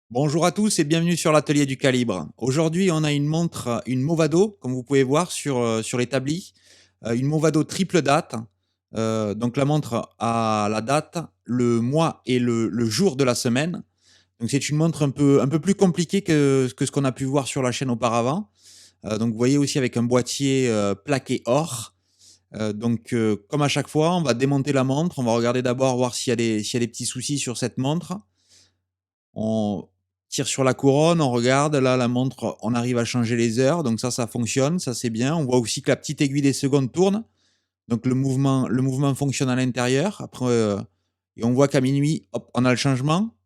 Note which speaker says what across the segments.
Speaker 1: Bonjour à tous et bienvenue sur l'atelier du calibre. Aujourd'hui, on a une montre, une Movado, comme vous pouvez voir sur l'établi, une Movado triple date. Donc la montre a la date, le mois et le jour de la semaine. Donc c'est une montre un peu plus compliquée que ce qu'on a pu voir sur la chaîne auparavant. Donc vous voyez aussi avec un boîtier plaqué or. Comme à chaque fois, on va démonter la montre. On va regarder d'abord voir s'il y a des petits soucis sur cette montre. On tire sur la couronne, on regarde, là, la montre, on arrive à changer les heures, donc ça fonctionne, ça c'est bien. On voit aussi que la petite aiguille des secondes tourne, donc le mouvement fonctionne à l'intérieur. Après, et on voit qu'à minuit, hop, on a le changement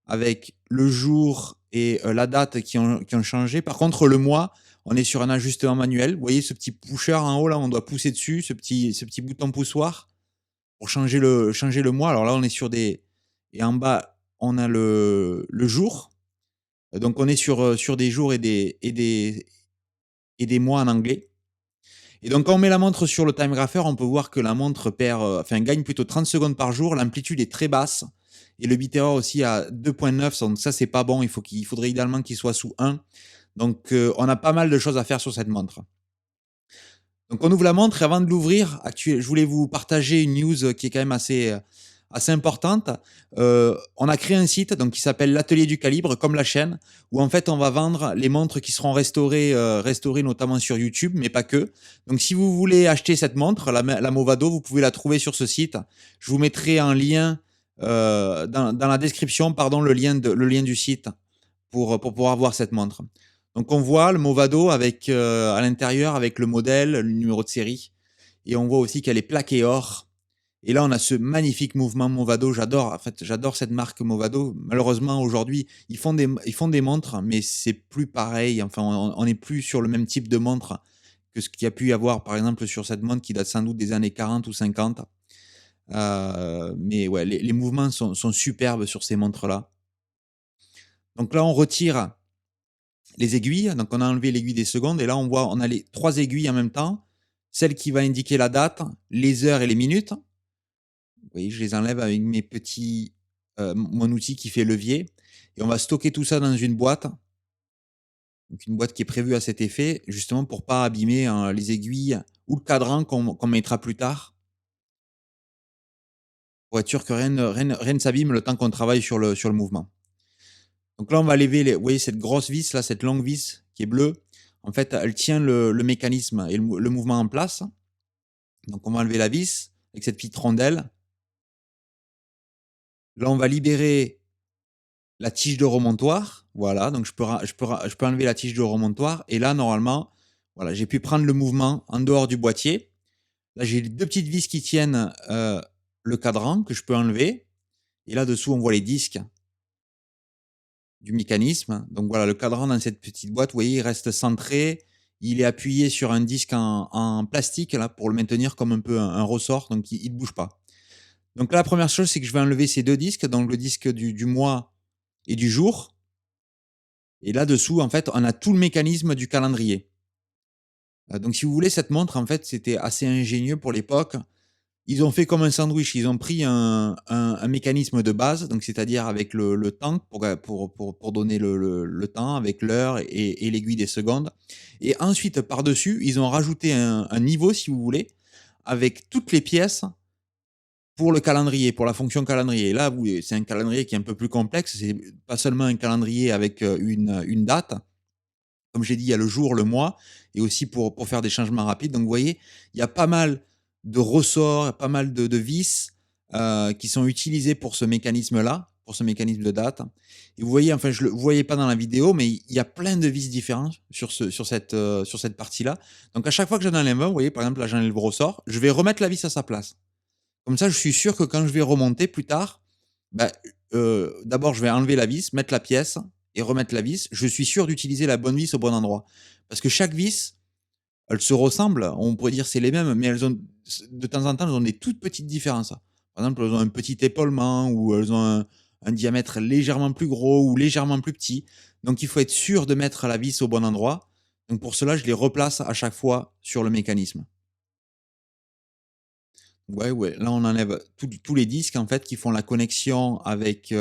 Speaker 1: avec le jour et la date qui ont changé. Par contre, le mois, on est sur un ajustement manuel. Vous voyez ce petit pusher en haut, là, on doit pousser dessus, ce petit bouton poussoir pour changer le mois. Alors là, on est sur des... Et en bas, on a le jour. Donc on est sur des jours et des mois en anglais. Et donc quand on met la montre sur le time grapher, on peut voir que la montre gagne plutôt 30 secondes par jour. L'amplitude est très basse. Et le bit error aussi à 2.9. Donc ça, c'est pas bon. Il faudrait idéalement qu'il soit sous 1. Donc on a pas mal de choses à faire sur cette montre. Donc on ouvre la montre et avant de l'ouvrir, je voulais vous partager une news qui est quand même assez importante. On a créé un site donc qui s'appelle l'Atelier du Calibre, comme la chaîne, où en fait on va vendre les montres qui seront restaurées notamment sur YouTube, mais pas que. Donc si vous voulez acheter cette montre, la Movado, vous pouvez la trouver sur ce site. Je vous mettrai un lien dans la description, pardon, le lien du site pour pouvoir voir cette montre. Donc on voit le Movado avec à l'intérieur avec le modèle, le numéro de série, et on voit aussi qu'elle est plaquée or. Et là on a ce magnifique mouvement Movado. J'adore, en fait, j'adore cette marque Movado. Malheureusement aujourd'hui ils font des montres, mais c'est plus pareil. Enfin on n'est plus sur le même type de montre que ce qu'il y a pu y avoir par exemple sur cette montre qui date sans doute des années 40 ou 50. Mais ouais, les mouvements sont superbes sur ces montres là. Donc là on retire les aiguilles. Donc, on a enlevé l'aiguille des secondes et là, on a les trois aiguilles en même temps. Celle qui va indiquer la date, les heures et les minutes. Vous voyez, je les enlève avec mon outil qui fait levier. Et on va stocker tout ça dans une boîte. Donc, une boîte qui est prévue à cet effet, justement pour pas abîmer les aiguilles ou le cadran qu'on mettra plus tard. Pour être sûr que rien ne s'abîme le temps qu'on travaille sur le mouvement. Donc là, on va lever, vous voyez cette grosse vis, là, cette longue vis qui est bleue. En fait, elle tient le mécanisme et le mouvement en place. Donc, on va enlever la vis avec cette petite rondelle. Là, on va libérer la tige de remontoir. Voilà, donc je peux enlever la tige de remontoir. Et là, normalement, voilà, j'ai pu prendre le mouvement en dehors du boîtier. Là, j'ai deux petites vis qui tiennent le cadran que je peux enlever. Et là-dessous, on voit les disques du mécanisme. Donc voilà, le cadran dans cette petite boîte, vous voyez, il reste centré. Il est appuyé sur un disque en plastique là, pour le maintenir comme un peu un ressort, donc il ne bouge pas. Donc là, la première chose, c'est que je vais enlever ces deux disques, donc le disque du mois et du jour. Et là-dessous, en fait, on a tout le mécanisme du calendrier. Donc si vous voulez, cette montre, en fait, c'était assez ingénieux pour l'époque. Ils ont fait comme un sandwich. Ils ont pris un mécanisme de base, donc c'est-à-dire avec le temps pour donner le temps, avec l'heure et l'aiguille des secondes. Et ensuite, par-dessus, ils ont rajouté un niveau, si vous voulez, avec toutes les pièces pour le calendrier, pour la fonction calendrier. Et là, c'est un calendrier qui est un peu plus complexe. C'est pas seulement un calendrier avec une date. Comme j'ai dit, il y a le jour, le mois, et aussi pour faire des changements rapides. Donc, vous voyez, il y a pas mal de ressorts, pas mal de vis qui sont utilisés pour ce mécanisme-là, pour ce mécanisme de date. Et vous voyez, enfin, vous voyez pas dans la vidéo, mais il y a plein de vis différentes sur cette partie-là. Donc, à chaque fois que j'en enlève un, vous voyez, par exemple, là, j'enlève le ressort, je vais remettre la vis à sa place. Comme ça, je suis sûr que quand je vais remonter plus tard, bah, d'abord, je vais enlever la vis, mettre la pièce et remettre la vis. Je suis sûr d'utiliser la bonne vis au bon endroit. Parce que chaque vis, elles se ressemblent. On pourrait dire c'est les mêmes, mais de temps en temps, elles ont des toutes petites différences. Par exemple, elles ont un petit épaulement ou elles ont un diamètre légèrement plus gros ou légèrement plus petit. Donc, il faut être sûr de mettre la vis au bon endroit. Donc, pour cela, je les replace à chaque fois sur le mécanisme. Ouais, ouais. Là, on enlève tous les disques en fait qui font la connexion avec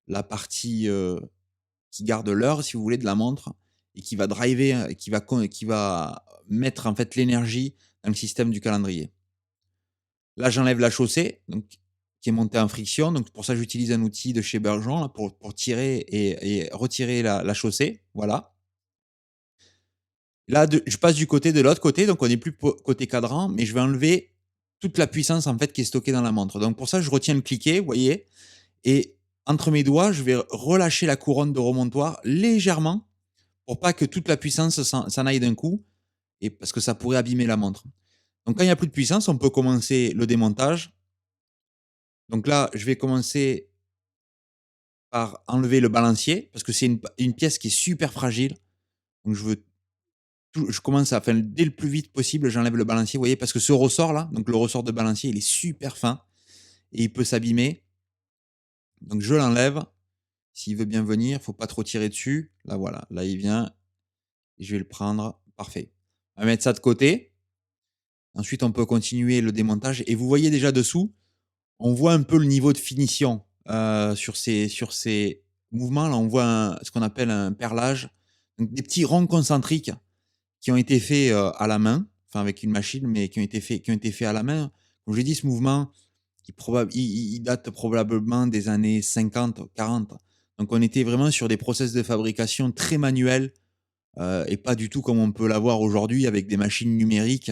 Speaker 1: la partie, qui garde l'heure, si vous voulez, de la montre et qui va driver, qui va mettre, en fait, l'énergie dans le système du calendrier. Là, j'enlève la chaussée, donc qui est montée en friction, donc pour ça, j'utilise un outil de chez Bergeon, là, pour tirer et retirer la chaussée, voilà. Là, je passe du côté de l'autre côté, donc on n'est plus côté cadran, mais je vais enlever toute la puissance, en fait, qui est stockée dans la montre. Donc pour ça, je retiens le cliquet, vous voyez? Et entre mes doigts, je vais relâcher la couronne de remontoir légèrement pour pas que toute la puissance s'en aille d'un coup et parce que ça pourrait abîmer la montre. Donc quand il y a plus de puissance, on peut commencer le démontage. Donc là, je vais commencer par enlever le balancier parce que c'est une pièce qui est super fragile. Donc je commence à, enfin, dès le plus vite possible, j'enlève le balancier, vous voyez, parce que ce ressort là, donc le ressort de balancier, il est super fin et il peut s'abîmer. Donc je l'enlève. S'il veut bien venir, faut pas trop tirer dessus. Là, voilà, là il vient. Je vais le prendre. Parfait. On va mettre ça de côté. Ensuite, on peut continuer le démontage. Et vous voyez déjà dessous, on voit un peu le niveau de finition sur ces mouvements. Là, on voit ce qu'on appelle un perlage. Donc, des petits ronds concentriques qui ont été faits à la main, enfin avec une machine, mais qui ont été faits à la main. Comme j'ai dit, ce mouvement, il date probablement des années 50, 40. Donc, on était vraiment sur des process de fabrication très manuels et pas du tout comme on peut l'avoir aujourd'hui avec des machines numériques.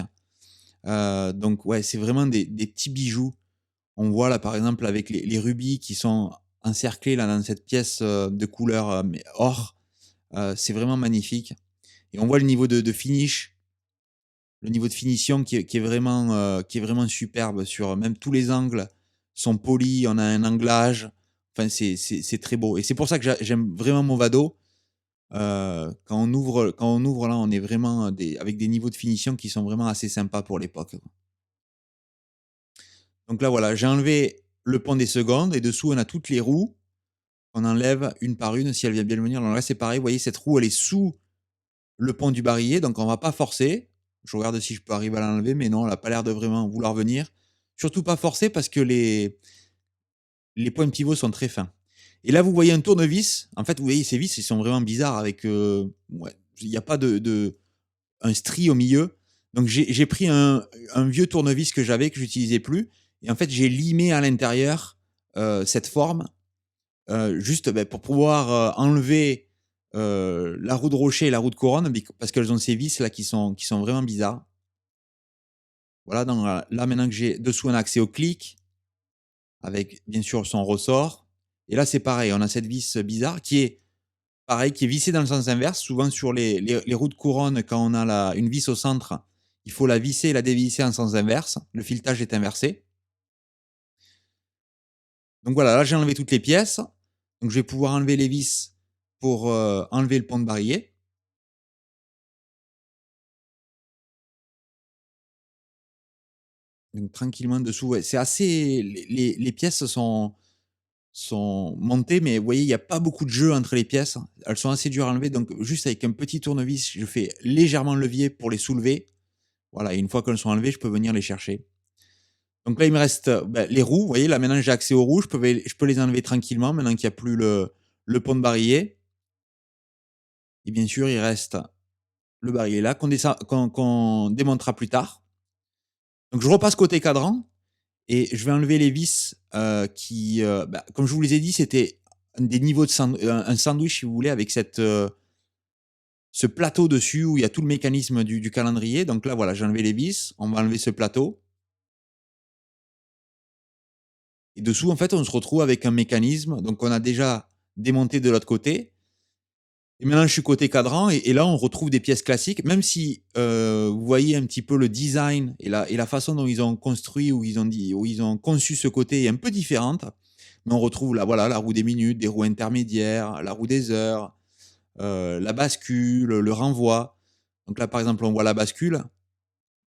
Speaker 1: Donc ouais, c'est vraiment des petits bijoux. On voit là, par exemple, avec les rubis qui sont encerclés là dans cette pièce, de couleur, mais or, c'est vraiment magnifique et on voit le niveau de finish, le niveau de finition qui est vraiment superbe sur même tous les angles sont polis, on a un anglage, enfin c'est très beau et c'est pour ça que j'aime vraiment Movado. Quand on ouvre là, on est vraiment avec des niveaux de finition qui sont vraiment assez sympas pour l'époque, quoi. Donc là, voilà, j'ai enlevé le pont des secondes et dessous, on a toutes les roues qu'on enlève une par une si elle vient bien venir. Alors là, c'est pareil, vous voyez, cette roue, elle est sous le pont du barillet, donc on va pas forcer. Je regarde si je peux arriver à l'enlever, mais non, elle a pas l'air de vraiment vouloir venir. Surtout pas forcer parce que les points pivots sont très fins. Et là, vous voyez un tournevis. En fait, vous voyez, ces vis, ils sont vraiment bizarres avec, ouais, il n'y a pas un stri au milieu. Donc j'ai pris un vieux tournevis que j'avais, que j'utilisais plus, et en fait j'ai limé à l'intérieur cette forme, juste pour pouvoir enlever la roue de rocher et la roue de couronne, parce qu'elles ont ces vis là qui sont vraiment bizarres. Voilà, donc là maintenant que j'ai dessous un accès au clic, avec bien sûr son ressort, et là c'est pareil, on a cette vis bizarre qui est pareil, qui est vissée dans le sens inverse. Souvent sur les roues de couronne, quand on a une vis au centre, il faut la visser et la dévisser en sens inverse. Le filetage est inversé. Donc voilà, là j'ai enlevé toutes les pièces. Donc je vais pouvoir enlever les vis pour enlever le pont de barillet. Donc tranquillement dessous, ouais, c'est assez. Les pièces sont montées, mais vous voyez, il n'y a pas beaucoup de jeu entre les pièces. Elles sont assez dures à enlever. Donc juste avec un petit tournevis, je fais légèrement le levier pour les soulever. Voilà, et une fois qu'elles sont enlevées, je peux venir les chercher. Donc là, il me reste les roues. Vous voyez, là maintenant j'ai accès aux roues. Je peux les enlever tranquillement maintenant qu'il n'y a plus le pont de barillet. Et bien sûr, il reste le barillet là qu'on démontera plus tard. Donc je repasse côté cadran et je vais enlever les vis qui, comme je vous les ai dit, c'était des niveaux un sandwich, si vous voulez, avec ce plateau dessus où il y a tout le mécanisme du calendrier. Donc là, voilà, j'ai enlevé les vis. On va enlever ce plateau. Et dessous, en fait, on se retrouve avec un mécanisme. Donc, on a déjà démonté de l'autre côté. Et maintenant, je suis côté cadran. Et là, on retrouve des pièces classiques. Même si vous voyez un petit peu le design et la façon dont ils ont construit, où ils ont conçu ce côté est un peu différente. Mais on retrouve là, voilà, la roue des minutes, des roues intermédiaires, la roue des heures, la bascule, le renvoi. Donc là, par exemple, on voit la bascule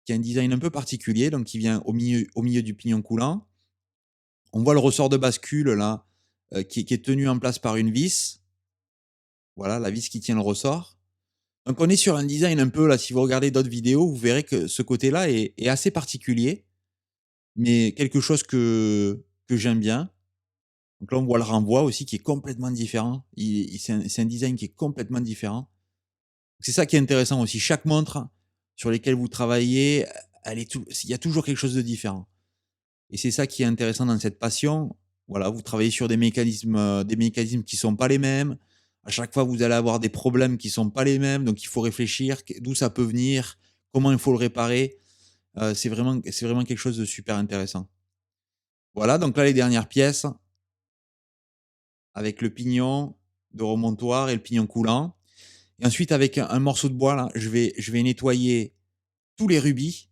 Speaker 1: qui a un design un peu particulier, donc qui vient au milieu du pignon coulant. On voit le ressort de bascule là, qui est tenu en place par une vis. Voilà, la vis qui tient le ressort. Donc on est sur un design un peu là, si vous regardez d'autres vidéos, vous verrez que ce côté-là est assez particulier, mais quelque chose que j'aime bien. Donc là, on voit le renvoi aussi qui est complètement différent. C'est un design qui est complètement différent. C'est ça qui est intéressant aussi. Chaque montre sur lesquelles vous travaillez, il y a toujours quelque chose de différent. Et c'est ça qui est intéressant dans cette passion. Voilà, vous travaillez sur des mécanismes qui sont pas les mêmes. À chaque fois, vous allez avoir des problèmes qui sont pas les mêmes. Donc, il faut réfléchir d'où ça peut venir, comment il faut le réparer. C'est vraiment quelque chose de super intéressant. Voilà, donc là, les dernières pièces avec le pignon de remontoir et le pignon coulant. Et ensuite, avec un morceau de bois, là, je vais nettoyer tous les rubis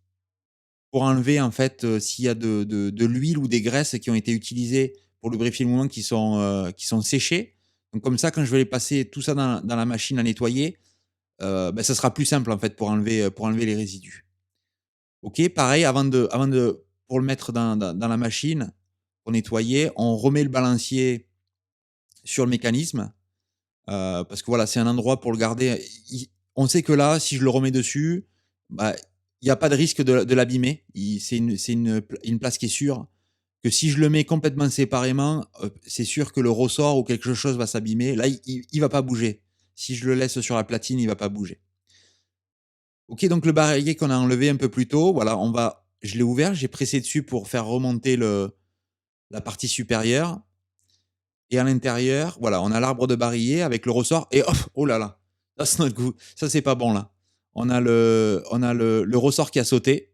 Speaker 1: pour enlever, en fait, s'il y a de l'huile ou des graisses qui ont été utilisées pour lubrifier le mouvement qui sont séchées. Donc comme ça, quand je vais les passer tout ça dans la machine à nettoyer, ça sera plus simple, en fait, pour enlever les résidus. OK, pareil, avant de pour le mettre dans la machine, pour nettoyer, on remet le balancier sur le mécanisme. Parce que voilà, c'est un endroit pour le garder. On sait que là, si je le remets dessus, bah, il y a pas de risque de l'abîmer. C'est une place qui est sûre, que si je le mets complètement séparément, c'est sûr que le ressort ou quelque chose va s'abîmer. Là, il va pas bouger. Si je le laisse sur la platine, il va pas bouger. OK, donc le barillet qu'on a enlevé un peu plus tôt, voilà, je l'ai ouvert, j'ai pressé dessus pour faire remonter la partie supérieure. Et à l'intérieur, voilà, on a l'arbre de barillet avec le ressort et hop, oh là là, ça c'est notre goût, ça c'est pas bon là. On a le ressort qui a sauté.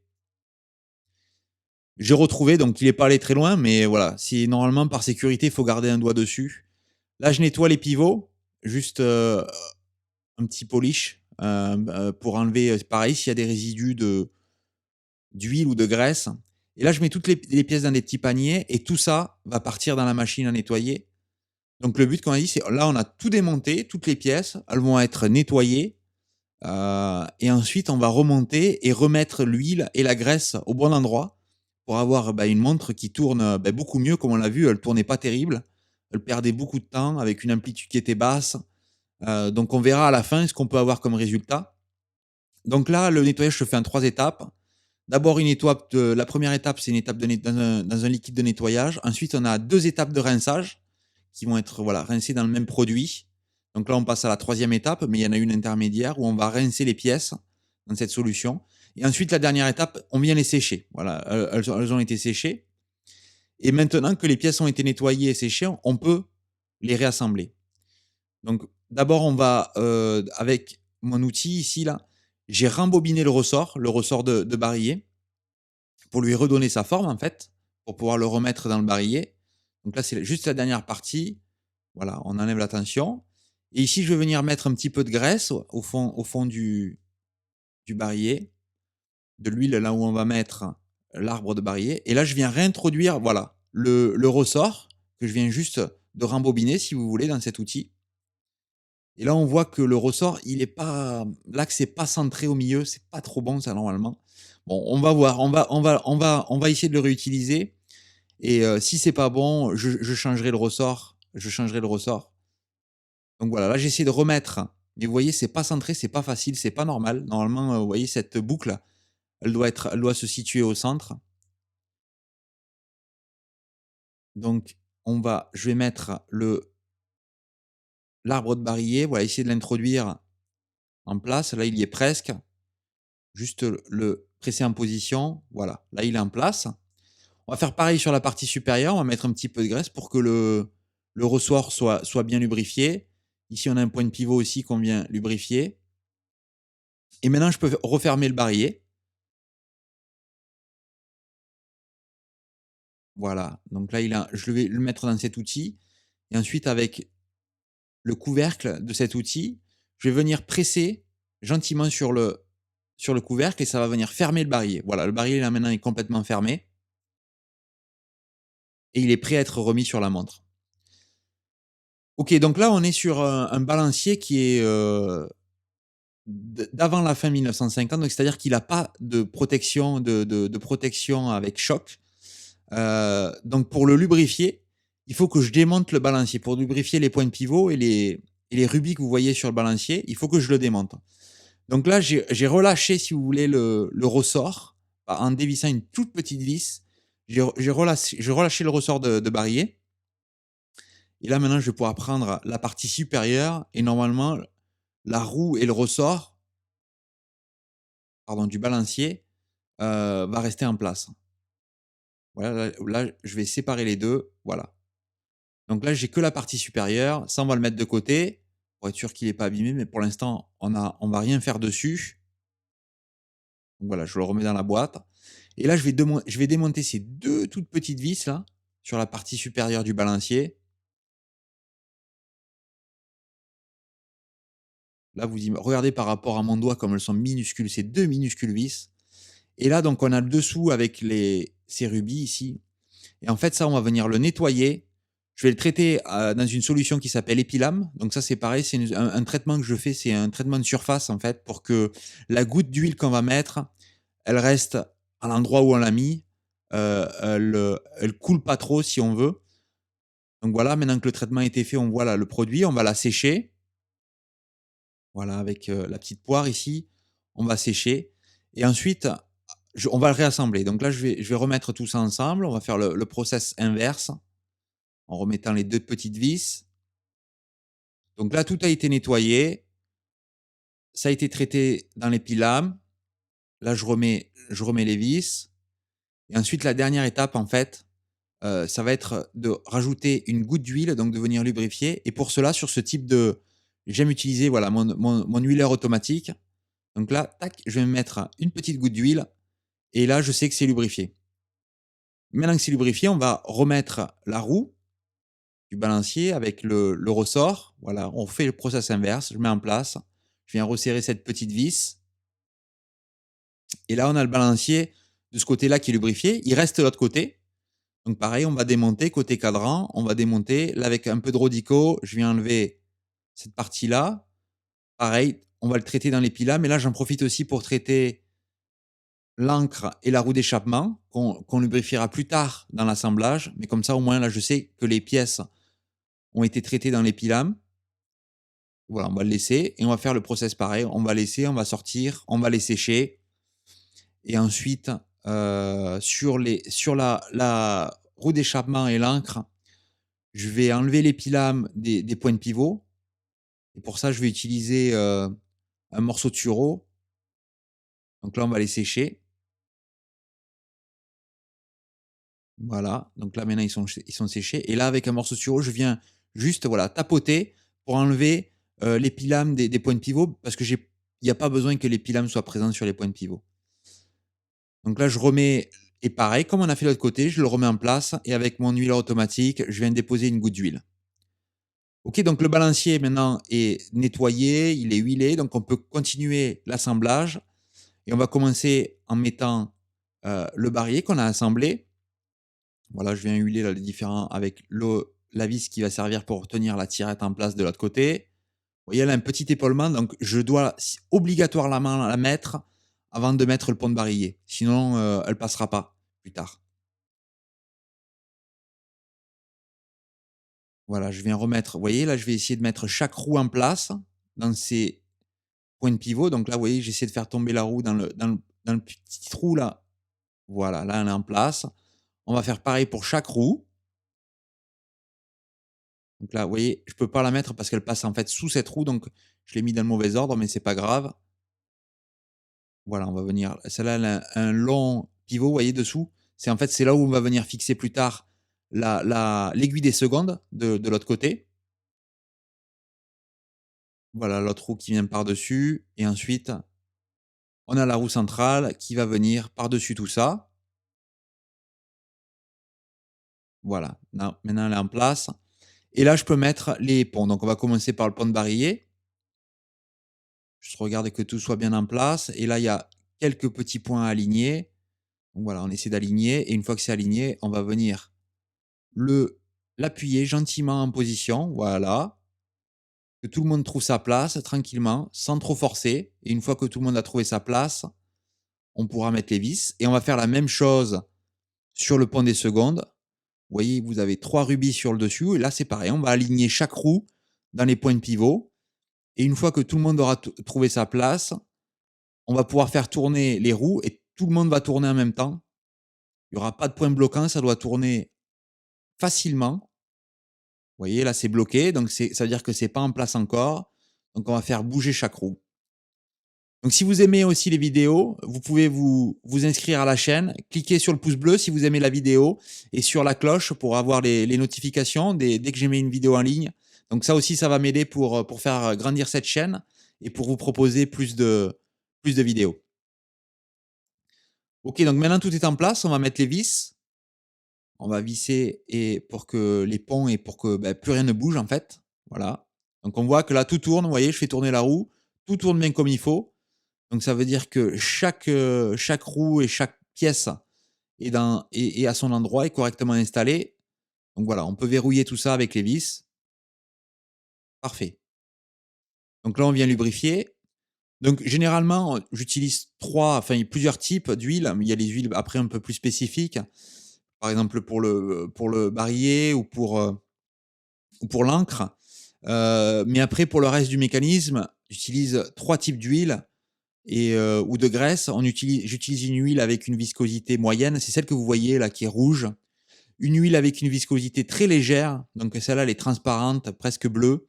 Speaker 1: J'ai retrouvé, donc il est pas allé très loin, mais voilà, si normalement par sécurité, il faut garder un doigt dessus. Là, je nettoie les pivots, juste un petit polish pour enlever, pareil, s'il y a des résidus d'huile ou de graisse. Et là, je mets toutes les pièces dans des petits paniers et tout ça va partir dans la machine à nettoyer. Donc le but, comme on a dit, c'est là, on a tout démonté, toutes les pièces, elles vont être nettoyées, et ensuite on va remonter et remettre l'huile et la graisse au bon endroit pour avoir, une montre qui tourne, beaucoup mieux. Comme on l'a vu, elle tournait pas terrible, elle perdait beaucoup de temps avec une amplitude qui était basse, donc on verra à la fin ce qu'on peut avoir comme résultat. Donc là, le nettoyage se fait en 3 étapes. D'abord une étape de la première étape, c'est une étape de net dans un liquide de nettoyage. Ensuite, on a 2 étapes de rinçage qui vont être, voilà, rincées dans le même produit. Donc là, on passe à la troisième étape, mais il y en a une intermédiaire où on va rincer les pièces dans cette solution. Et ensuite, la dernière étape, on vient les sécher. Voilà, elles ont été séchées. Et maintenant que les pièces ont été nettoyées et séchées, on peut les réassembler. Donc d'abord, on va, avec mon outil ici, là, j'ai rembobiné le ressort de barillet pour lui redonner sa forme, en fait, pour pouvoir le remettre dans le barillet. Donc là, c'est juste la dernière partie. Voilà, on enlève la tension. Et ici, je vais venir mettre un petit peu de graisse au fond du barillet, de l'huile là où on va mettre l'arbre de barillet. Et là, je viens réintroduire, voilà, le ressort que je viens juste de rembobiner, si vous voulez, dans cet outil. Et là, on voit que le ressort, il est pas, là, que c'est pas centré au milieu, c'est pas trop bon, ça, normalement. Bon, on va voir, on va essayer de le réutiliser. Et si c'est pas bon, je changerai le ressort. Je changerai le ressort. Donc voilà, là j'essaie de remettre. Mais vous voyez, c'est pas centré, c'est pas facile, c'est pas normal. Normalement, vous voyez, cette boucle, elle doit se situer au centre. Donc, je vais mettre l'arbre de barillet, voilà, essayer de l'introduire en place. Là, il y est presque. Juste le presser en position. Voilà, là, il est en place. On va faire pareil sur la partie supérieure. On va mettre un petit peu de graisse pour que le ressort soit bien lubrifié. Ici, on a un point de pivot aussi qu'on vient lubrifier. Et maintenant, je peux refermer le barillet. Voilà, donc là, je vais le mettre dans cet outil et ensuite avec le couvercle de cet outil, je vais venir presser gentiment sur le couvercle et ça va venir fermer le barillet. Voilà, le barillet là maintenant est complètement fermé et il est prêt à être remis sur la montre. OK, donc là, on est sur un balancier qui est, d'avant la fin 1950, donc c'est-à-dire qu'il a pas de protection de protection avec choc. Donc pour le lubrifier, il faut que je démonte le balancier. Pour lubrifier les points de pivot et les rubis que vous voyez sur le balancier, il faut que je le démonte. Donc là, j'ai relâché, si vous voulez, le ressort en dévissant une toute petite vis. J'ai relâché le ressort de barillet. Et là, maintenant, je vais pouvoir prendre la partie supérieure et normalement, la roue et le ressort, pardon, du balancier, va rester en place. Voilà, là, je vais séparer les 2, voilà. Donc là, j'ai que la partie supérieure, ça, on va le mettre de côté pour être sûr qu'il est pas abîmé, mais pour l'instant, on va rien faire dessus. Donc voilà, je le remets dans la boîte et là, je vais démonter ces 2 toutes petites vis là, sur la partie supérieure du balancier. Là, regardez par rapport à mon doigt comme elles sont minuscules, ces 2 minuscules vis et là, donc on a le dessous avec ces rubis ici et en fait, ça, on va venir le nettoyer. Je vais le traiter, dans une solution qui s'appelle Epilam. Donc ça, c'est pareil, c'est un traitement que je fais, c'est un traitement de surface en fait pour que la goutte d'huile qu'on va mettre, elle reste à l'endroit où on l'a mis, elle coule pas trop si on veut. Donc voilà, maintenant que le traitement a été fait, on voit là le produit, on va la sécher. Voilà, avec, la petite poire ici, on va sécher et ensuite, on va le réassembler. Donc là, je vais remettre tout ça ensemble. On va faire le process inverse en remettant les 2 petites vis. Donc là, tout a été nettoyé, ça a été traité dans l'Epilam. Là, je remets les vis et ensuite la dernière étape en fait, ça va être de rajouter une goutte d'huile, donc de venir lubrifier et pour cela, sur ce type de j'aime utiliser voilà mon huileur automatique. Donc là, tac, je vais me mettre une petite goutte d'huile et là, je sais que c'est lubrifié. Maintenant que c'est lubrifié, on va remettre la roue du balancier avec le ressort. Voilà, on fait le process inverse, je mets en place, je viens resserrer cette petite vis et là, on a le balancier de ce côté-là qui est lubrifié. Il reste de l'autre côté. Donc pareil, on va démonter côté cadran, on va démonter. Là, avec un peu de Rodico, je viens enlever cette partie-là. Pareil, on va le traiter dans les pilas, mais là, j'en profite aussi pour traiter l'encre et la roue d'échappement qu'on lubrifiera plus tard dans l'assemblage. Mais comme ça, au moins, là, je sais que les pièces ont été traitées dans l'épilam. Voilà, on va le laisser et on va faire le process pareil. On va laisser, on va sortir, on va les sécher. Et ensuite, sur la roue d'échappement et l'encre, je vais enlever l'épilam des points de pivot. Et pour ça, je vais utiliser un morceau de sureau. Donc là, on va les sécher. Voilà. Donc là, maintenant, ils sont séchés. Et là, avec un morceau de sureau, je viens juste voilà, tapoter pour enlever l'épilam des points de pivot parce que il n'y a pas besoin que l'épilam soit présent sur les points de pivot. Donc là, je remets, et pareil, comme on a fait de l'autre côté, je le remets en place et avec mon huileur automatique, je viens déposer une goutte d'huile. Ok, donc le balancier maintenant est nettoyé, il est huilé, donc on peut continuer l'assemblage et on va commencer en mettant le barillet qu'on a assemblé. Voilà, je viens huiler là, les différents avec la vis qui va servir pour tenir la tirette en place de l'autre côté. Vous voyez, elle a un petit épaulement, donc je dois obligatoirement la mettre avant de mettre le pont de barillet. Sinon, elle passera pas plus tard. Voilà, je viens remettre, vous voyez, là, je vais essayer de mettre chaque roue en place dans ces points de pivot. Donc là, vous voyez, j'essaie de faire tomber la roue dans le petit trou là. Voilà, là, elle est en place. On va faire pareil pour chaque roue. Donc là, vous voyez, je peux pas la mettre parce qu'elle passe en fait sous cette roue, donc je l'ai mis dans le mauvais ordre, mais c'est pas grave. Voilà, on va venir. Celle-là, elle a un long pivot, vous voyez, dessous. C'est en fait, c'est là où on va venir fixer plus tard l'aiguille des secondes de l'autre côté. Voilà, l'autre roue qui vient par-dessus. Et ensuite, on a la roue centrale qui va venir par-dessus tout ça. Voilà, maintenant elle est en place. Et là, je peux mettre les ponts. Donc, on va commencer par le pont de barillet. Je regarde que tout soit bien en place. Et là, il y a quelques petits points à aligner. Donc voilà, on essaie d'aligner. Et une fois que c'est aligné, on va venir l'appuyer gentiment en position. Voilà. Que tout le monde trouve sa place tranquillement, sans trop forcer. Et une fois que tout le monde a trouvé sa place, on pourra mettre les vis. Et on va faire la même chose sur le pont des secondes. Vous voyez, vous avez 3 rubis sur le dessus. Et là, c'est pareil. On va aligner chaque roue dans les points de pivot. Et une fois que tout le monde aura trouvé sa place, on va pouvoir faire tourner les roues et tout le monde va tourner en même temps. Il n'y aura pas de point bloquant, ça doit tourner facilement. voyez, là, c'est bloqué, donc ça veut dire que c'est pas en place encore. Donc on va faire bouger chaque roue. Donc si vous aimez aussi les vidéos, vous pouvez vous inscrire à la chaîne, cliquez sur le pouce bleu si vous aimez la vidéo et sur la cloche pour avoir les notifications dès que j'ai mis une vidéo en ligne. Donc ça aussi, ça va m'aider pour faire grandir cette chaîne et pour vous proposer plus de vidéos. OK, donc maintenant tout est en place, on va mettre les vis. On va visser et pour que les ponts et pour que, plus rien ne bouge en fait. Voilà. Donc on voit que là tout tourne, vous voyez, je fais tourner la roue, tout tourne bien comme il faut. Donc ça veut dire que chaque roue et chaque pièce est à son endroit, est correctement installée. Donc voilà, on peut verrouiller tout ça avec les vis. Parfait. Donc là, on vient lubrifier. Donc généralement, j'utilise plusieurs types d'huiles. Il y a les huiles après un peu plus spécifiques. Par exemple pour le barillet ou pour l'encre. Mais après pour le reste du mécanisme, j'utilise 3 types d'huile ou de graisse. J'utilise une huile avec une viscosité moyenne, c'est celle que vous voyez là qui est rouge. Une huile avec une viscosité très légère, donc celle-là elle est transparente, presque bleue.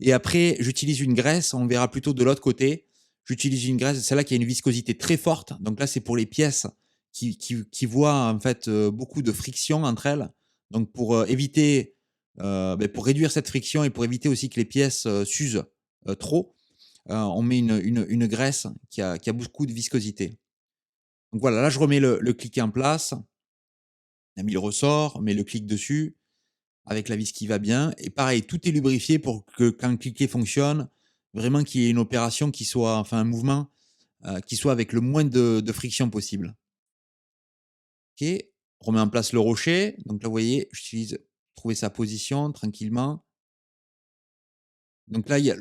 Speaker 1: Et après j'utilise une graisse, on verra plutôt de l'autre côté. J'utilise une graisse, celle-là qui a une viscosité très forte. Donc là c'est pour les pièces qui voient en fait beaucoup de friction entre elles. Donc pour éviter, pour réduire cette friction et pour éviter aussi que les pièces s'usent trop, on met une graisse qui a beaucoup de viscosité. Donc voilà, là je remets le cliquet en place. On a mis le ressort, on met le clic dessus avec la vis qui va bien. Et pareil, tout est lubrifié pour que quand le cliquet fonctionne, vraiment qu'il y ait une opération qui soit, enfin un mouvement qui soit avec le moins de friction possible. OK, on remet en place le rocher. Donc là, vous voyez, j'utilise trouver sa position tranquillement. Donc là, il y a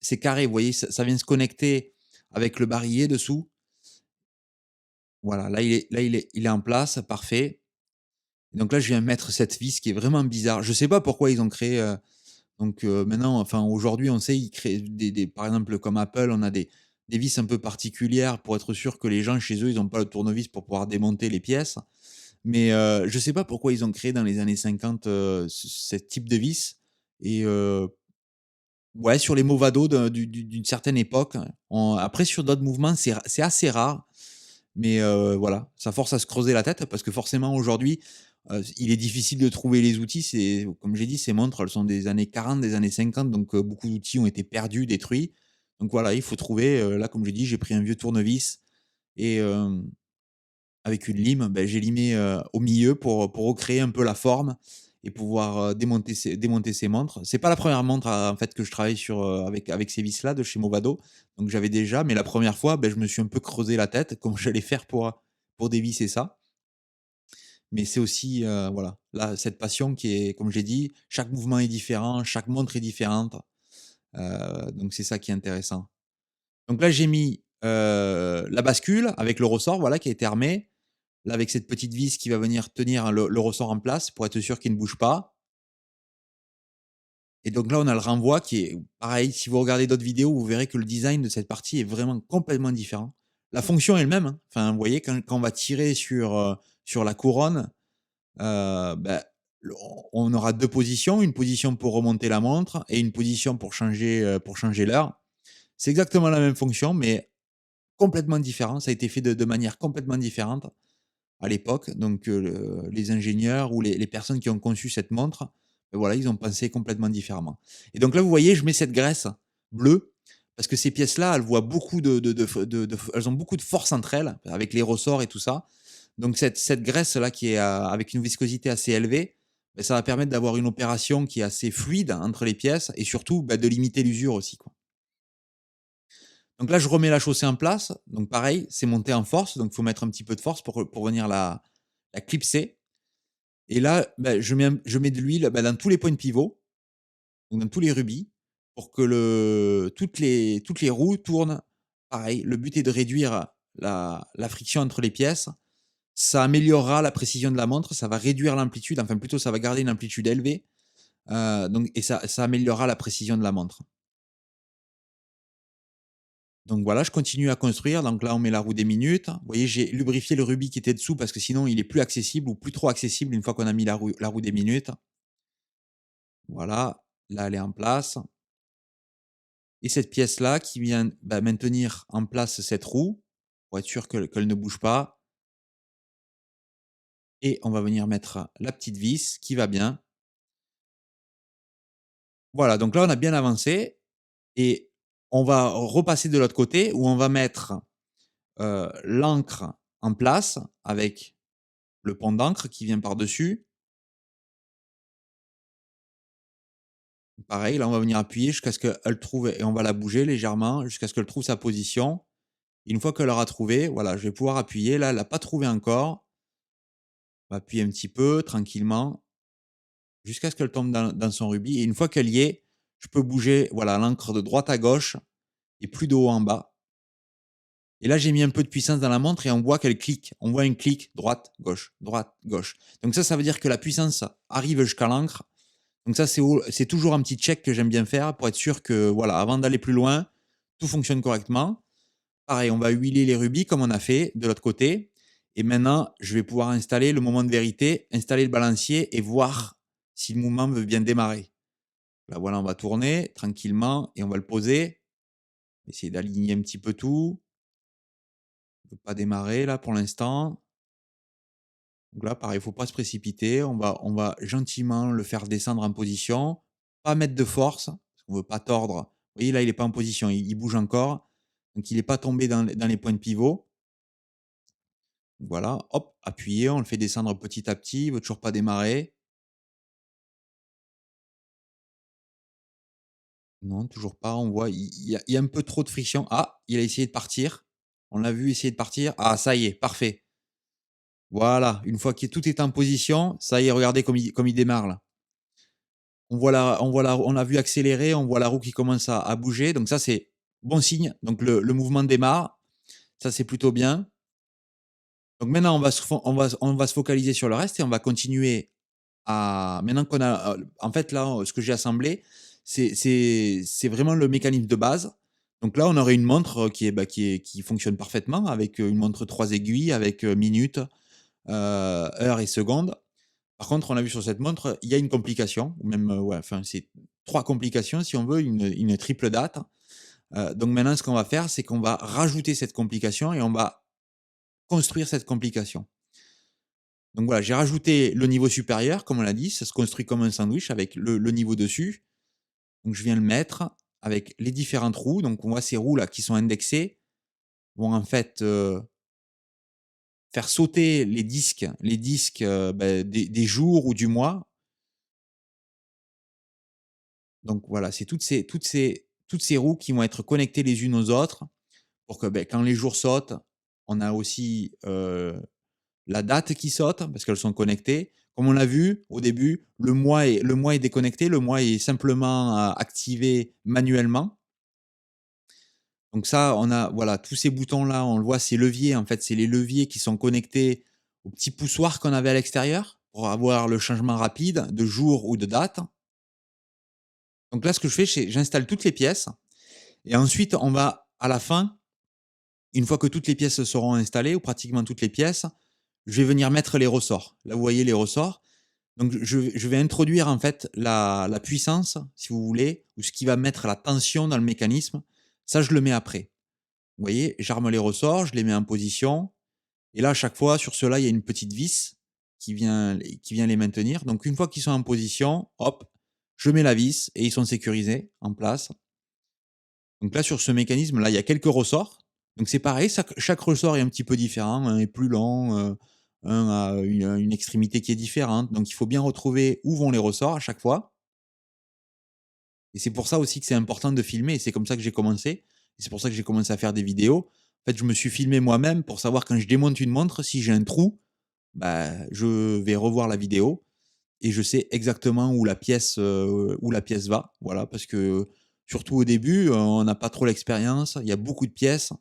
Speaker 1: c'est carré, vous voyez, ça vient se connecter avec le barillet dessous. Voilà, là il est en place, parfait. Donc là, je viens mettre cette vis qui est vraiment bizarre. Je sais pas pourquoi ils ont créé, maintenant, enfin aujourd'hui, on sait, ils créent des par exemple, comme Apple, on a des vis un peu particulières pour être sûr que les gens chez eux, ils ont pas le tournevis pour pouvoir démonter les pièces. Mais, je sais pas pourquoi ils ont créé dans les années 50 ce type de vis et ouais, sur les Movado d'une certaine époque. Après sur d'autres mouvements, c'est assez rare. Mais voilà, ça force à se creuser la tête parce que forcément aujourd'hui, il est difficile de trouver les outils. C'est comme j'ai dit, ces montres, elles sont des années 40, des années 50, donc beaucoup d'outils ont été perdus, détruits. Donc voilà, il faut trouver, là, comme j'ai dit, j'ai pris un vieux tournevis et avec une lime, j'ai limé, au milieu pour recréer un peu la forme et pouvoir, démonter ces montres. C'est pas la première montre en fait que je travaille avec ces vis-là de chez Movado, donc j'avais déjà, mais la première fois, je me suis un peu creusé la tête comment j'allais faire pour dévisser ça. Mais c'est aussi, voilà, là, cette passion qui est comme j'ai dit, chaque mouvement est différent, chaque montre est différente, donc c'est ça qui est intéressant. Donc là, j'ai mis, la bascule avec le ressort, voilà, qui a été armé. Là, avec cette petite vis qui va venir tenir le ressort en place pour être sûr qu'il ne bouge pas. Et donc là, on a le renvoi qui est pareil. Si vous regardez d'autres vidéos, vous verrez que le design de cette partie est vraiment complètement différent. La fonction est le même, hein. Enfin, vous voyez, quand on va tirer sur la couronne, on aura 2 positions, une position pour remonter la montre et une position pour changer l'heure. C'est exactement la même fonction, mais complètement différent. Ça a été fait de manière complètement différente à l'époque. Donc, les ingénieurs ou les personnes qui ont conçu cette montre, voilà, ils ont pensé complètement différemment. Et donc là, vous voyez, je mets cette graisse bleue parce que ces pièces-là, elles voient beaucoup elles ont beaucoup de force entre elles, avec les ressorts et tout ça. Donc cette graisse-là qui est, avec une viscosité assez élevée, ça va permettre d'avoir une opération qui est assez fluide entre les pièces et surtout, de limiter l'usure aussi, quoi. Donc là, je remets la chaussée en place. Donc pareil, c'est monté en force, donc il faut mettre un petit peu de force pour venir la clipser. Et là, je mets de l'huile, dans tous les points de pivot, donc dans tous les rubis, pour que toutes les roues tournent pareil. Le but est de réduire la friction entre les pièces. Ça améliorera la précision de la montre, ça va réduire l'amplitude, enfin plutôt ça va garder une amplitude élevée, et ça améliorera la précision de la montre. Donc voilà, je continue à construire. Donc là, on met la roue des minutes. Vous voyez, j'ai lubrifié le rubis qui était dessous parce que sinon, il est plus accessible ou plus trop accessible une fois qu'on a mis la roue des minutes. Voilà, là, elle est en place et cette pièce-là qui vient, bah, maintenir en place cette roue pour être sûr qu'elle ne bouge pas et on va venir mettre la petite vis qui va bien. Voilà, donc là, on a bien avancé et on va repasser de l'autre côté où on va mettre, l'encre en place avec le pont d'encre qui vient par-dessus. Pareil, là, on va venir appuyer jusqu'à ce qu'elle trouve et on va la bouger légèrement jusqu'à ce qu'elle trouve sa position. Et une fois qu'elle aura trouvé, voilà, je vais pouvoir appuyer. Là, elle a pas trouvé encore. On va appuyer un petit peu tranquillement jusqu'à ce qu'elle tombe dans son rubis et une fois qu'elle y est, je peux bouger, voilà, l'encre de droite à gauche et plus de haut en bas. Et là, j'ai mis un peu de puissance dans la montre et on voit qu'elle clique. On voit un clic droite, gauche, droite, gauche. Donc ça veut dire que la puissance arrive jusqu'à l'encre. Donc ça, c'est toujours un petit check que j'aime bien faire pour être sûr que, voilà, avant d'aller plus loin, tout fonctionne correctement. Pareil, on va huiler les rubis comme on a fait de l'autre côté. Et maintenant, je vais pouvoir installer le moment de vérité, installer le balancier et voir si le mouvement veut bien démarrer. Là, voilà, on va tourner tranquillement et on va le poser. Essayer d'aligner un petit peu tout. On ne peut pas démarrer là pour l'instant. Donc là, pareil, il ne faut pas se précipiter. On va gentiment le faire descendre en position. Pas mettre de force, parce qu'on ne veut pas tordre. Vous voyez, là, il n'est pas en position, il bouge encore. Donc, il n'est pas tombé dans les points de pivot. Voilà, hop, appuyez, on le fait descendre petit à petit. Il ne veut toujours pas démarrer. Non, toujours pas. On voit, il y a un peu trop de friction. Ah, il a essayé de partir. On l'a vu essayer de partir. Ah, ça y est, parfait. Voilà, une fois que tout est en position, ça y est, regardez comme il démarre là. On l'a vu accélérer, on voit la roue qui commence à bouger, donc ça c'est bon signe. Donc le mouvement démarre, ça c'est plutôt bien. Donc maintenant on va se focaliser sur le reste et on va continuer à maintenant qu'on a, en fait là, ce que j'ai assemblé, c'est vraiment le mécanisme de base. Donc là, on aurait une montre qui fonctionne parfaitement avec, une montre 3 aiguilles avec, minutes, heures et secondes. Par contre, on a vu sur cette montre, il y a une complication, ou même, ouais, enfin, c'est 3 complications si on veut, une triple date. Donc maintenant, ce qu'on va faire, c'est qu'on va rajouter cette complication et on va construire cette complication. Donc voilà, j'ai rajouté le niveau supérieur, comme on l'a dit, ça se construit comme un sandwich avec le niveau dessus. Donc je viens le mettre avec les différentes roues. Donc on voit ces roues là qui sont indexées vont en fait, faire sauter les disques, des jours ou du mois. Donc voilà, c'est toutes ces roues qui vont être connectées les unes aux autres pour que, quand les jours sautent, on a aussi, la date qui saute parce qu'elles sont connectées. Comme on l'a vu au début, le mois est déconnecté, le mois est simplement, activé manuellement. Donc ça, on a voilà, tous ces boutons-là, on le voit, ces leviers, en fait, c'est les leviers qui sont connectés au petit poussoir qu'on avait à l'extérieur pour avoir le changement rapide de jour ou de date. Donc là, ce que je fais, c'est j'installe toutes les pièces et ensuite on va à la fin, une fois que toutes les pièces seront installées ou pratiquement toutes les pièces, je vais venir mettre les ressorts. Là, vous voyez les ressorts. Donc je vais introduire en fait la puissance, si vous voulez, ou ce qui va mettre la tension dans le mécanisme. Ça, je le mets après. Vous voyez, j'arme les ressorts, je les mets en position et là, à chaque fois, sur ceux-là, il y a une petite vis qui vient les maintenir. Donc une fois qu'ils sont en position, hop, je mets la vis et ils sont sécurisés en place. Donc là, sur ce mécanisme-là, il y a quelques ressorts. Donc c'est pareil, chaque ressort est un petit peu différent. Un est plus long, un a une extrémité qui est différente. Donc il faut bien retrouver où vont les ressorts à chaque fois. Et c'est pour ça aussi que c'est important de filmer. Et c'est comme ça que j'ai commencé. Et c'est pour ça que j'ai commencé à faire des vidéos. En fait, je me suis filmé moi-même pour savoir quand je démonte une montre, si j'ai un trou, bah, je vais revoir la vidéo et je sais exactement où la pièce va. Voilà, parce que surtout au début, on n'a pas trop l'expérience. Il y a beaucoup de pièces.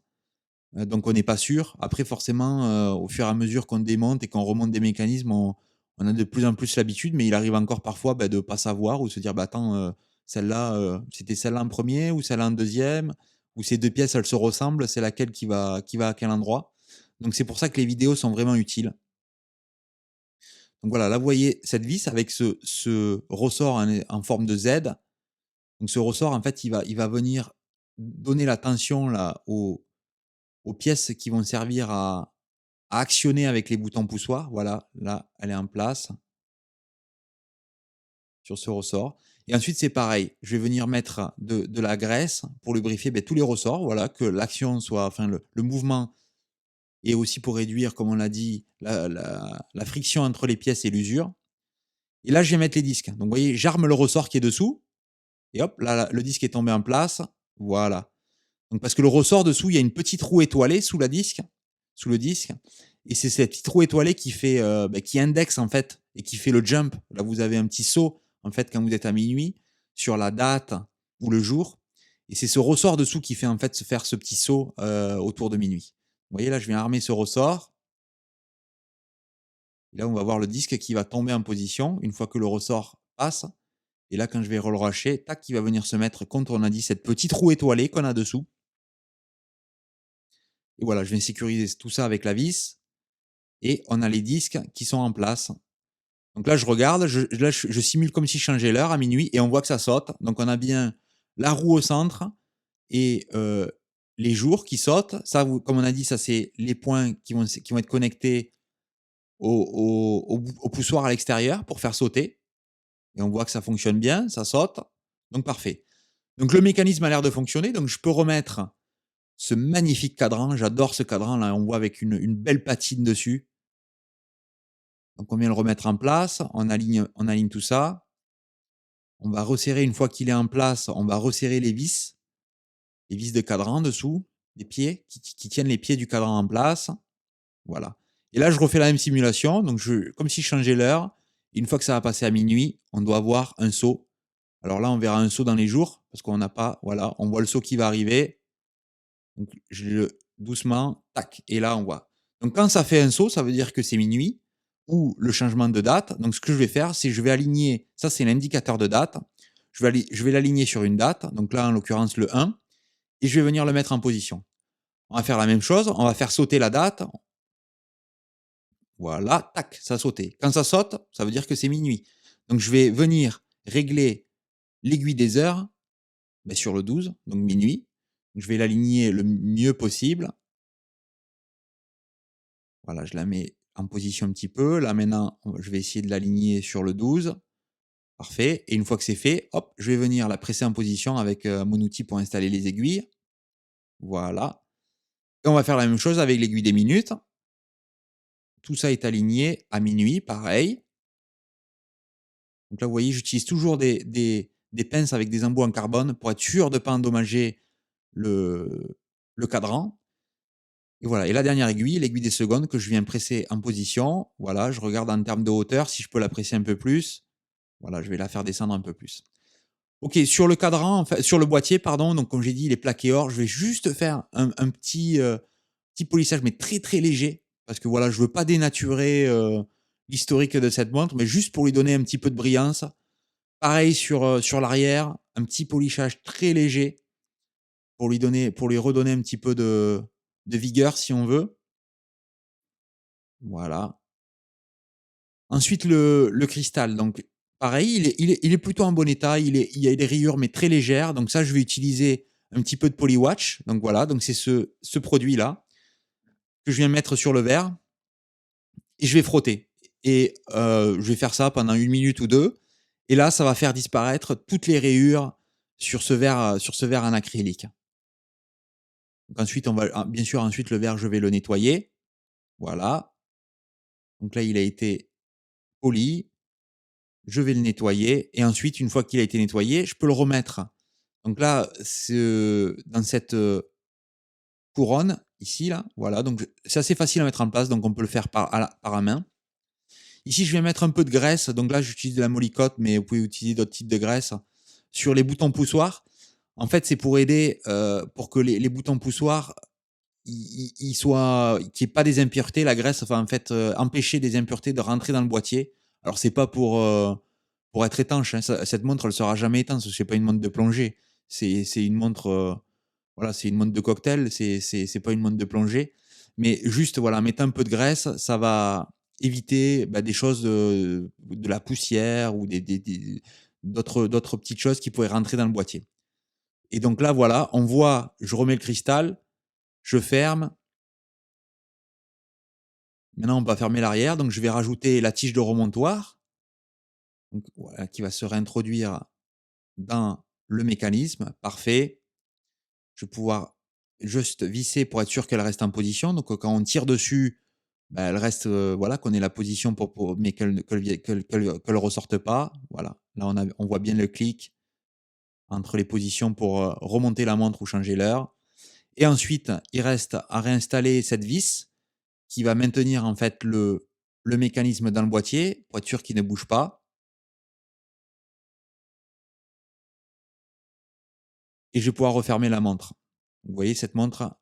Speaker 1: Donc on n'est pas sûr. Après forcément, au fur et à mesure qu'on démonte et qu'on remonte des mécanismes, on a de plus en plus l'habitude, mais il arrive encore parfois, de ne pas savoir ou se dire: «Bah, attends, celle-là, c'était celle-là en premier ou celle-là en deuxième ou ces 2 pièces, elles se ressemblent, c'est laquelle qui va à quel endroit?» Donc c'est pour ça que les vidéos sont vraiment utiles. Donc voilà, là, vous voyez cette vis avec ce ressort en forme de Z. Donc ce ressort, en fait, il va venir donner la tension là aux pièces qui vont servir à actionner avec les boutons poussoirs. Voilà, là, elle est en place sur ce ressort. Et ensuite, c'est pareil. Je vais venir mettre de la graisse pour lubrifier tous les ressorts. Voilà, que l'action soit, enfin, le mouvement, et aussi pour réduire, comme on l'a dit, la friction entre les pièces et l'usure. Et là, je vais mettre les disques. Donc, vous voyez, j'arme le ressort qui est dessous. Et hop, là, le disque est tombé en place. Voilà. Donc, parce que le ressort dessous, il y a une petite roue étoilée sous le disque. Et c'est cette petite roue étoilée qui fait, qui indexe, en fait, et qui fait le jump. Là, vous avez un petit saut, en fait, quand vous êtes à minuit, sur la date ou le jour. Et c'est ce ressort dessous qui fait, en fait, se faire ce petit saut autour de minuit. Vous voyez, là, je viens armer ce ressort. Et là, on va voir le disque qui va tomber en position une fois que le ressort passe. Et là, quand je vais relâcher, tac, il va venir se mettre contre, on a dit, cette petite roue étoilée qu'on a dessous. Et voilà, je viens sécuriser tout ça avec la vis. Et on a les disques qui sont en place. Donc là, je regarde, je simule comme si je changeais l'heure à minuit et on voit que ça saute. Donc on a bien la roue au centre et les jours qui sautent. Ça, comme on a dit, ça c'est les points qui vont être connectés au poussoir à l'extérieur pour faire sauter. Et on voit que ça fonctionne bien, ça saute. Donc parfait. Donc le mécanisme a l'air de fonctionner. Donc je peux remettre ce magnifique cadran. J'adore ce cadran là. On voit avec une belle patine dessus. Donc on vient le remettre en place. On aligne tout ça. On va resserrer une fois qu'il est en place. On va resserrer les vis de cadran dessous, les pieds qui tiennent les pieds du cadran en place. Voilà. Et là, je refais la même simulation. Donc comme si je changeais l'heure. Une fois que ça va passer à minuit, on doit avoir un saut. Alors là, on verra un saut dans les jours parce qu'on n'a pas. Voilà, on voit le saut qui va arriver. Donc doucement, tac. Et là, on voit. Donc quand ça fait un saut, ça veut dire que c'est minuit ou le changement de date. Donc ce que je vais faire, c'est je vais aligner. Ça, c'est l'indicateur de date. Je vais l'aligner sur une date. Donc là, en l'occurrence, le 1. Et je vais venir le mettre en position. On va faire la même chose. On va faire sauter la date. Voilà, tac, ça a sauté. Quand ça saute, ça veut dire que c'est minuit. Donc je vais venir régler l'aiguille des heures sur le 12, donc minuit. Je vais l'aligner le mieux possible. Voilà, je la mets en position un petit peu. Là maintenant, je vais essayer de l'aligner sur le 12. Parfait. Et une fois que c'est fait, hop, je vais venir la presser en position avec mon outil pour installer les aiguilles. Voilà. Et on va faire la même chose avec l'aiguille des minutes. Tout ça est aligné à minuit, pareil. Donc là, vous voyez, j'utilise toujours des pinces avec des embouts en carbone pour être sûr de ne pas endommager le cadran. Et voilà. Et la dernière aiguille, l'aiguille des secondes que je viens presser en position. Voilà, je regarde en termes de hauteur si je peux la presser un peu plus. Voilà, je vais la faire descendre un peu plus. OK, sur le cadran, enfin, sur le boîtier, pardon, donc comme j'ai dit, il est plaqué or. Je vais juste faire un petit polissage, mais très très léger, parce que voilà, je veux pas dénaturer l'historique de cette montre, mais juste pour lui donner un petit peu de brillance. Pareil sur l'arrière, un petit polissage très léger pour lui redonner un petit peu de vigueur si on veut. Voilà. Ensuite le cristal, donc pareil, il est plutôt en bon état, il y a des rayures mais très légères, donc ça je vais utiliser un petit peu de Polywatch, donc voilà, donc c'est ce produit-là que je viens mettre sur le verre et je vais frotter et je vais faire ça pendant 1 minute ou 2 et là ça va faire disparaître toutes les rayures sur ce verre en acrylique. Donc ensuite bien sûr ensuite le verre je vais le nettoyer. Voilà. Donc là il a été poli, je vais le nettoyer et ensuite une fois qu'il a été nettoyé, je peux le remettre. Donc là, dans cette couronne ici là, voilà, donc c'est assez facile à mettre en place, donc on peut le faire par la main. Ici, je vais mettre un peu de graisse, donc là j'utilise de la molycote, mais vous pouvez utiliser d'autres types de graisse sur les boutons poussoirs. En fait, c'est pour aider, pour que les boutons poussoirs ils soient qu'il y ait pas des impuretés. La graisse va en fait, empêcher des impuretés de rentrer dans le boîtier. Alors c'est pas pour être étanche, hein, cette montre elle sera jamais étanche, c'est pas une montre de plongée. C'est une montre, voilà, c'est une montre de cocktail, c'est pas une montre de plongée. Mais juste voilà, en mettant un peu de graisse, ça va éviter des choses, de la poussière ou d'autres petites choses qui pourraient rentrer dans le boîtier. Et donc là, voilà, on voit, je remets le cristal, je ferme. Maintenant, on va fermer l'arrière, donc je vais rajouter la tige de remontoir, donc voilà, qui va se réintroduire dans le mécanisme. Parfait. Je vais pouvoir juste visser pour être sûr qu'elle reste en position. Donc, quand on tire dessus, elle reste, voilà, qu'on ait la position mais qu'elle ressorte pas. Voilà. Là, on voit bien le clic entre les positions pour remonter la montre ou changer l'heure. Et ensuite, il reste à réinstaller cette vis qui va maintenir en fait le mécanisme dans le boîtier pour être sûr qu'il ne bouge pas. Et je vais pouvoir refermer la montre. Vous voyez, cette montre,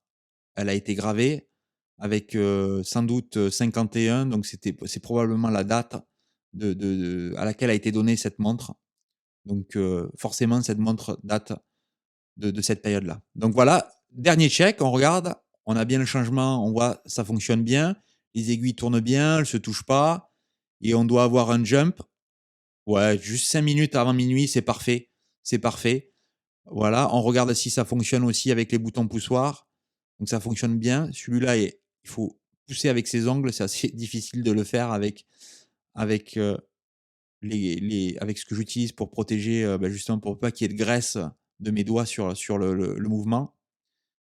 Speaker 1: elle a été gravée avec sans doute 51, donc c'est probablement la date à laquelle a été donnée cette montre. Donc forcément, cette montre date de cette période-là. Donc voilà, dernier check, on regarde, on a bien le changement, on voit ça fonctionne bien, les aiguilles tournent bien, elles ne se touchent pas, et on doit avoir un jump. Ouais, juste 5 minutes avant minuit, c'est parfait. C'est parfait. Voilà, on regarde si ça fonctionne aussi avec les boutons poussoirs. Donc ça fonctionne bien. Celui-là, il faut pousser avec ses ongles, c'est assez difficile de le faire avec, avec ce que j'utilise pour protéger, justement pour pas qu'il y ait de graisse de mes doigts sur le mouvement.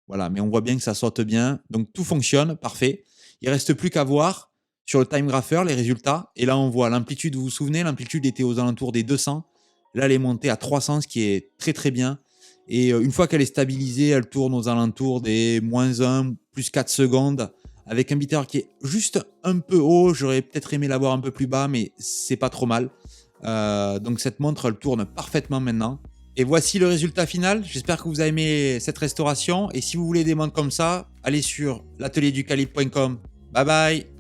Speaker 1: Voilà, mais on voit bien que ça saute bien. Donc tout fonctionne, parfait. Il reste plus qu'à voir sur le time grapher les résultats. Et là, on voit l'amplitude, vous vous souvenez, l'amplitude était aux alentours des 200. Là, elle est montée à 300, ce qui est très très bien. Et une fois qu'elle est stabilisée, elle tourne aux alentours des -1, +4 secondes, avec un bitter qui est juste un peu haut. J'aurais peut-être aimé l'avoir un peu plus bas, mais c'est pas trop mal. Donc cette montre, elle tourne parfaitement maintenant. Et voici le résultat final. J'espère que vous avez aimé cette restauration. Et si vous voulez des montres comme ça, allez sur l'atelierducalibre.com. Bye bye.